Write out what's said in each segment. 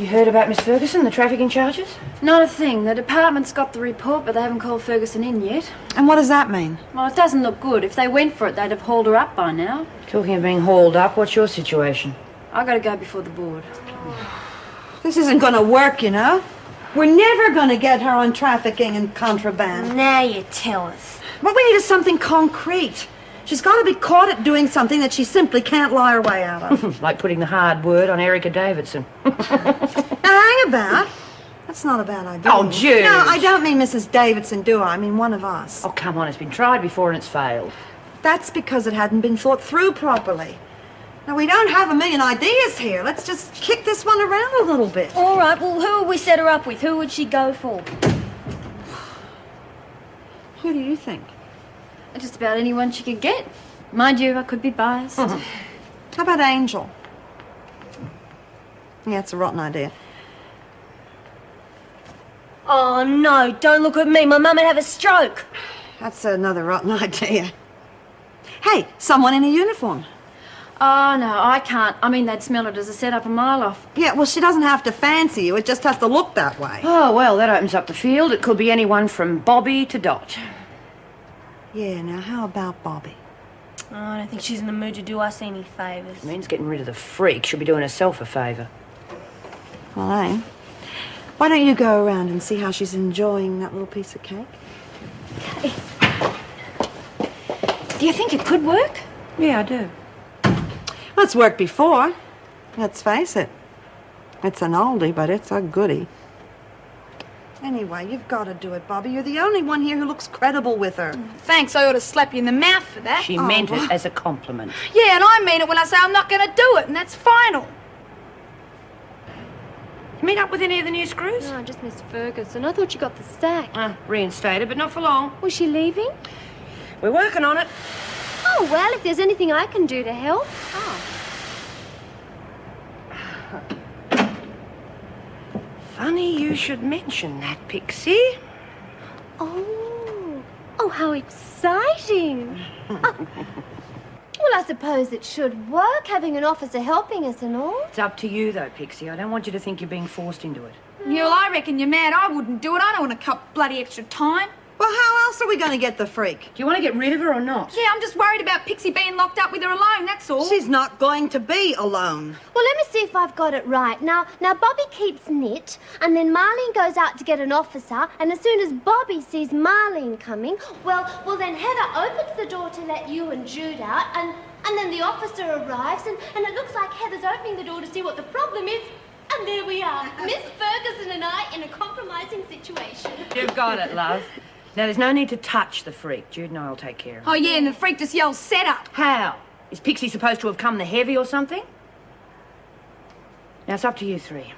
You heard about Miss Ferguson, the trafficking charges? Not a thing. The department's got the report, but they haven't called Ferguson in yet. And what does that mean? Well, it doesn't look good. If they went for it, they'd have hauled her up by now. Talking of being hauled up, what's your situation? I gotta go before the board. This isn't going to work, you know. We're never going to get her on trafficking and contraband. Now you tell us. What we need is something concrete. She's got to be caught at doing something that she simply can't lie her way out of. Like putting the hard word on Erica Davidson. Now, hang about. That's not a bad idea. Oh, Jude. No, I don't mean Mrs. Davidson, do I? I mean one of us. Oh, come on, it's been tried before and it's failed. That's because it hadn't been thought through properly. Now, we don't have a million ideas here. Let's just kick this one around a little bit. All right, well, who would we set her up with? Who would she go for? Who do you think? Just about anyone she could get. Mind you, I could be biased. How about Angel? Yeah, it's a rotten idea. Oh, no, don't look at me. My mum would have a stroke. That's another rotten idea. Hey, someone in a uniform. Oh, no, I can't. I mean, they'd smell it as a setup a mile off. Yeah, well, she doesn't have to fancy you. It just has to look that way. Oh, well, that opens up the field. It could be anyone from Bobby to Dot. Yeah, now how about Bobby? Oh, I don't think she's in the mood to do us any favours. It means getting rid of the freak. She'll be doing herself a favour. Well, eh? Why don't you go around and see how she's enjoying that little piece of cake? Do you think it could work? Yeah, I do. Well, it's worked before. Let's face it. It's an oldie, but it's a goodie. Anyway, you've got to do it, Bobby. You're the only one here who looks credible with her. Thanks, I ought to slap you in the mouth for that. She meant it as a compliment. Yeah, and I mean it when I say I'm not going to do it, and that's final. You meet up with any of the new screws? No, just Miss Ferguson. I thought you got the sack. Reinstated, but not for long. Was she leaving? We're working on it. Oh, well, if there's anything I can do to help. Funny you should mention that, Pixie. Oh, how exciting. Well, I suppose it should work, having an officer helping us and all. It's up to you, though, Pixie. I don't want you to think you're being forced into it. Yeah, well, I reckon you're mad. I wouldn't do it. I don't want to cut bloody extra time. Well, how else are we going to get the freak? Do you want to get rid of her or not? Yeah, I'm just worried about Pixie being locked up with her alone, that's all. She's not going to be alone. Well, let me see if I've got it right. Now, Bobby keeps knit, and then Marlene goes out to get an officer, and as soon as Bobby sees Marlene coming, well, then Heather opens the door to let you and Jude out, and then the officer arrives, and it looks like Heather's opening the door to see what the problem is, and there we are, Miss Ferguson and I in a compromising situation. You've got it, love. Now, there's no need to touch the freak. Jude and I will take care of it. Oh, yeah, and the freak just yells, set up. How? Is Pixie supposed to have come the heavy or something? Now, it's up to you three.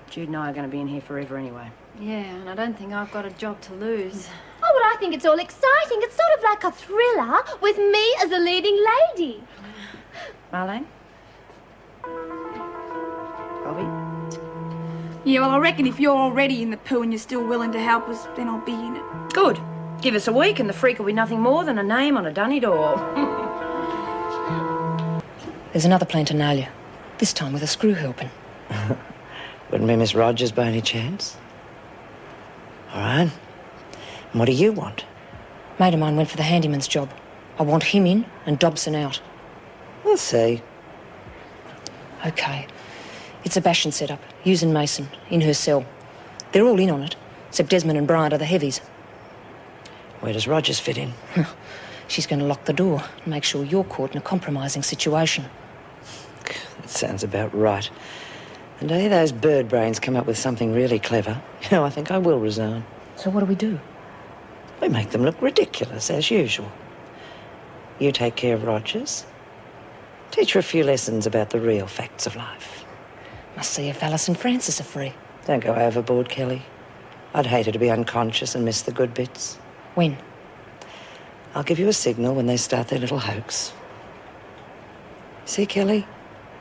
Jude and I are going to be in here forever anyway. Yeah, and I don't think I've got a job to lose. Oh, well, I think it's all exciting. It's sort of like a thriller with me as a leading lady. Marlene? Bobby? Yeah, well, I reckon if you're already in the poo and you're still willing to help us, then I'll be in it. Good. Give us a week and the freak will be nothing more than a name on a dunny door. There's another planternalia, this time with a screw helping. Wouldn't be Miss Rogers by any chance? All right. And what do you want? Mate of mine went for the handyman's job. I want him in and Dobson out. We'll see. Okay. It's a Bashan setup, using Mason, in her cell. They're all in on it, except Desmond and Bryant are the heavies. Where does Rogers fit in? She's going to lock the door and make sure you're caught in a compromising situation. That sounds about right. The day those bird brains come up with something really clever, I think I will resign. So what do we do? We make them look ridiculous, as usual. You take care of Rogers. Teach her a few lessons about the real facts of life. Must see if Alice and Francis are free. Don't go overboard, Kelly. I'd hate her to be unconscious and miss the good bits. When? I'll give you a signal when they start their little hoax. See, Kelly?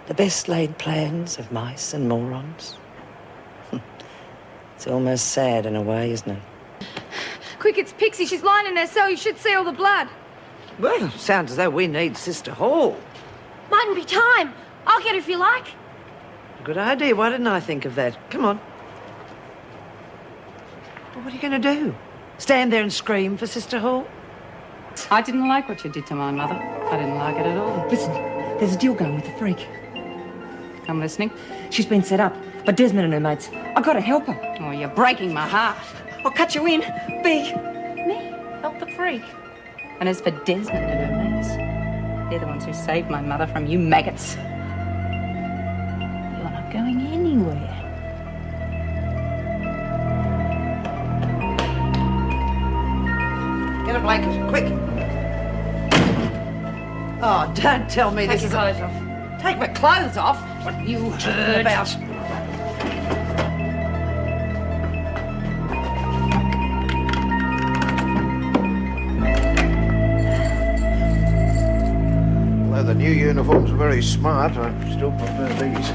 The best laid plans of mice and morons. It's almost sad in a way, isn't it? Quick, it's Pixie. She's lying in her cell. You should see all the blood. Well, sounds as though we need Sister Hall. Mightn't be time. I'll get her if you like. Good idea. Why didn't I think of that? Come on. Well, what are you going to do? Stand there and scream for Sister Hall? I didn't like what you did to my mother. I didn't like it at all. Listen, there's a deal going with the freak. I'm listening. She's been set up by Desmond and her mates. I've got to help her. Oh, you're breaking my heart. I'll cut you in. Big. Me? Help the freak. And as for Desmond and her mates, they're the ones who saved my mother from you maggots. You're not going anywhere. Get a blanket, quick. Oh, don't tell me this is clothes off. Take my clothes off? What are you talking about? Although the new uniforms are very smart, I still prefer these.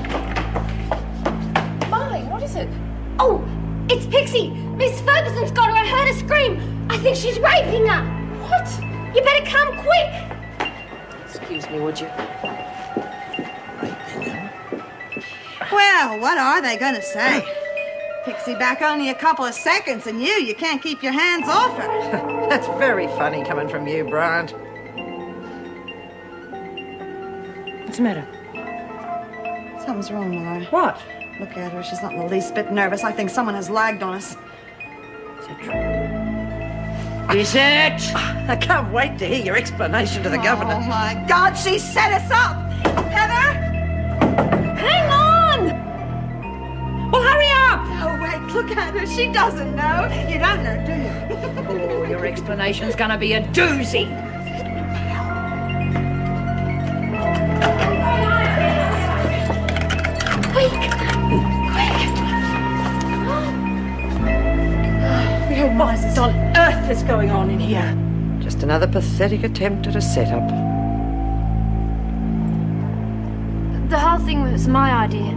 Marlene, what is it? Oh, it's Pixie. Miss Ferguson's got her. I heard her scream. I think she's raping her. What? You better come quick. Excuse me, would you? Well, what are they going to say? Pixie back only a couple of seconds, and you can't keep your hands off her. That's very funny coming from you, Bryant. What's the matter? Something's wrong, Laura. What? Look at her. She's not in the least bit nervous. I think someone has lagged on us. Is it? I can't wait to hear your explanation to the governor. Oh, my God, she set us up! Heather! Hang on! Well, hurry up! Oh, wait, look at her. She doesn't know. You don't know, do you? Oh, your explanation's gonna be a doozy. What on earth is going on in here? Just another pathetic attempt at a setup. The whole thing was my idea.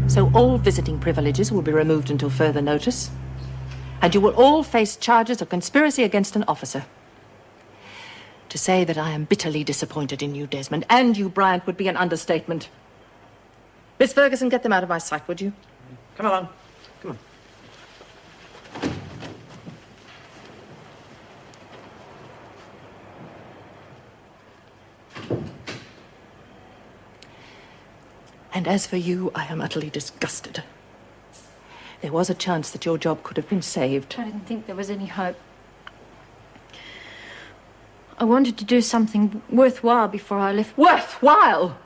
So all visiting privileges will be removed until further notice, and you will all face charges of conspiracy against an officer. To say that I am bitterly disappointed in you, Desmond, and you, Bryant, would be an understatement. Miss Ferguson, get them out of my sight, would you? Come along. Come on. And as for you, I am utterly disgusted. There was a chance that your job could have been saved. I didn't think there was any hope. I wanted to do something worthwhile before I left. Worthwhile!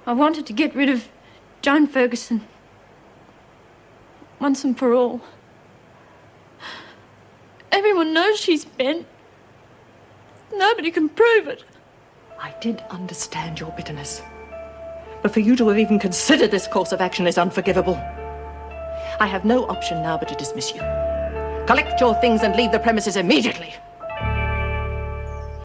I wanted to get rid of Joan Ferguson. Once and for all. Everyone knows she's bent. Nobody can prove it. I did understand your bitterness. But for you to have even considered this course of action is unforgivable. I have no option now but to dismiss you. Collect your things and leave the premises immediately.